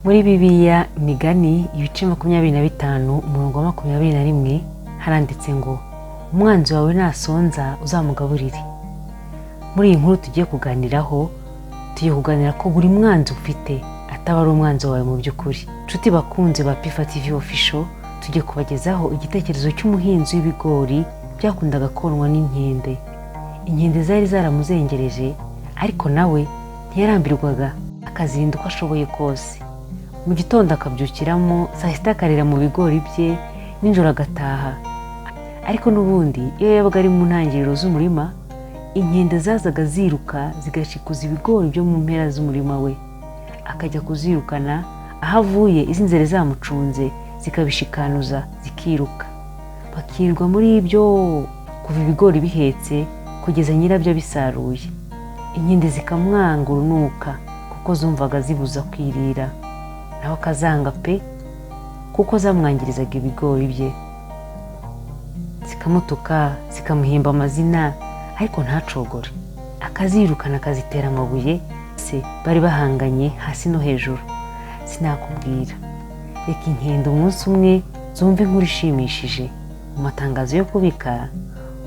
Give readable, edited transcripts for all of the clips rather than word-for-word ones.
Muri Bibiliya Imigani ibice 25 umurongo wa 21 haranditse ngo umwanzi wawe nasonza uzamugaburire. Muri iyi nkuru tugiye kuganiraho, tugiye ko buri mwanzi ufite ataba ari umwanzi wawe mu by'ukuri. Nshuti bakunze ba Pifa TV Official, tugiye kubagezaho igitekerezo cy'umuhinzi w'ibigori byakundaga konwa n'inkende. Inkende zari zaramuzengereje, ariko nawe ntiyarambirwaga, akazinduka ashoboye kose. Mu gitondo akabyukiramo, saa sita akarira mu bigori bye, nijoro agataha. Ariko n'ubundi iyo yabaga ari mu ntangiriro z'umurima, inkende zazaga ziruka zigashikuza ibigori byo mu mpera z'umurima we. Akajya kuzirukana, aho avuye izi nzere zamucunze zikabishikanuza zikiruka. Bakirwa muri ibyo kuva ibigori bihetse kugeza nyirabyo bisaruye. Inkende zikamwanga urunuka kuko zumvaga zibuza kwirira. Naho akazanga pe kuko zamwangirizaga ibigori bye. Zikamutuka, zikamuhimba amazina, ariko ntacogore. Akazirukana akazitera amabuye, se bari bahanganye hasi no hejuru. Sinakubwira, reka inkende umunsi umwe zumve inkuru ishimishije. Mu matangazo yo kubika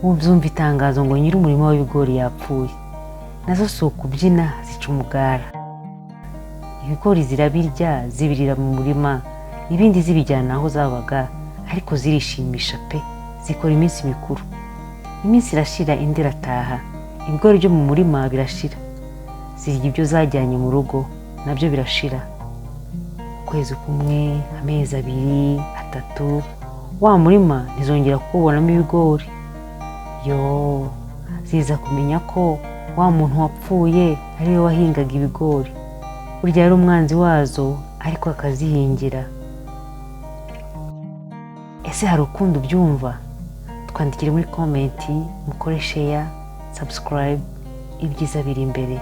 wumva itangazo ngo nyiri umurima w'ibigori yapfuye. Nazo si ukubyina zica umugara. Ibigori zirabirya, zibirira mu murima, ibindi zibijyana aho zabaga, ariko zirishimisha pe. Zikora iminsi mikuru. Iminsi irashira indi irataha, ibigori byo mu murima birashira. Zirya ibyo zajyanye mu rugo, nabyo birashira. Ukwezi kumwe, amezi 2, 3, wa murima ntizongera kuwubonamo ibigori. Ziza kumenya ko wa muntu wapfuye ari we wahingaga ibigori. Burya yari umwanzi wazo, ariko akazihingira. Ese hari ukundi ubyumva? Twandikire muri komenti, mukore share, subscribe, ibyiza biri imbere.